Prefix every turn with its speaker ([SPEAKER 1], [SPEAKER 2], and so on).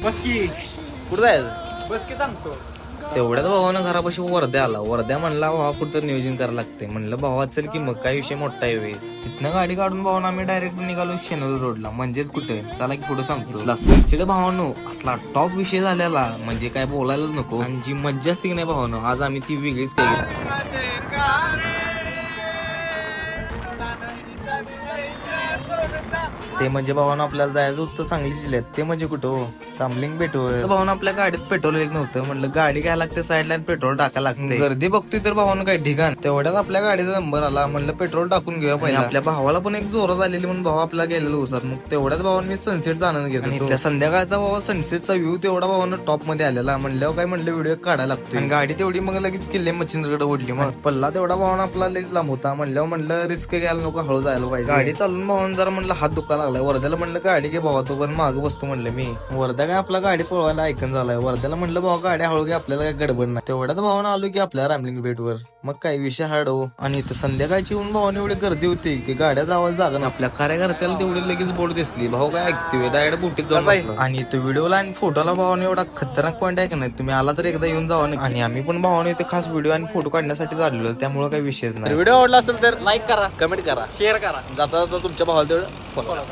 [SPEAKER 1] बस की
[SPEAKER 2] कुठं जायचं?
[SPEAKER 1] बस की सांगतो.
[SPEAKER 2] तेवढ्यात भावानं घरापाशी वर्ध्या आला. वर्ध्या म्हणला भावा कुठं नियोजन करायला लागते. म्हणलं भावा चल की मग काय विषय मोठा आहे. तिथनं गाडी काढून भावानं आम्ही डायरेक्ट निघालो शेनोल रोडला. म्हणजेच कुठे चला की पुढे सांगतो. सनसेट भावानो असला टॉप विषय झालेला म्हणजे काय बोलायलाच नको. आणि जी मज्जा असते की नाही भावानो आज आम्ही ती वेगळीच केली. ते म्हणजे भावानं आपल्याला जायचं होतं सांगली जिल्ह्यात. ते म्हणजे कुठं हो रामलिंग पेटवर. भावानं आपल्या गाडीत पेट्रोल एक नव्हतं. म्हणलं गाडी काय लागते साईडला आणि पेट्रोल टाकायला लागते. गर्दी बघतोय तर भावानं काही ठिकाण. तेवढ्यात आपल्या गाडीचा नंबर आला. म्हणलं पेट्रोल टाकून घेऊया पहिले. आपल्या भावाला पण एक जोरात आलेली म्हणून भावा आपला गेलेला उसात. मग तेवढ्याच भावानं मी सनसेटचा आनंद घेतो. त्या संध्याकाळचा भावा सनसेटचा व्ह्यू तेवढा भावानं टॉप मध्ये आलेला. म्हणल्यावर काय म्हणलं व्हिडिओ काढायला लागतो. आणि गाडी तेवढी मग लगेच किल्ले मच्छिंद्रकडे ओढली. मग पल्ला तेवढा भावानं आपला लईच लांब होता. म्हणलं रिस्क घ्यायला नको हळू जायला पाहिजे. गाडी चालून भावानं जरा म्हणलं हात दुखायला लागलाय. वर्ध्याला म्हणलं गाडी घे भावा तो पण मागं बसतो म्हणलं मी. वर्धा काय आपला गाडी पळवायला ऐकून झालाय. वर्ध्याला म्हणलं भावा गाडी हळू घे आपल्याला काय गडबड नाही. तेवढ्यात भावानं आलो की आपल्या रामलिंग बेटवर. मग काय विषय हाड हो. आणि इथं संध्याकाळची येऊन भावाने एवढी गर्दी होती की गाड्या जावायला जागा ना. आपल्या कार्यकर्त्याला तेवढी लगेच बोट दिसली. भाऊ काय ऐकतोय डायरेक्ट बोटीत जाऊन बसला. आणि इथं व्हिडिओला आणि फोटोला भावाने एवढा खतरनाक पॉईंट आहे का नाही. तुम्ही आला तर एकदा येऊन जावा. आणि आम्ही पण भावाने इथे खास व्हिडिओ आणि फोटो काढण्यासाठी आलेलो. त्यामुळे काही विषयच नाही. व्हिडिओ आवडला असेल तर लाईक करा, कमेंट करा,
[SPEAKER 1] शेअर करा.
[SPEAKER 2] जाता जाता तुमच्या भावाला तेवढं फॉलो करा.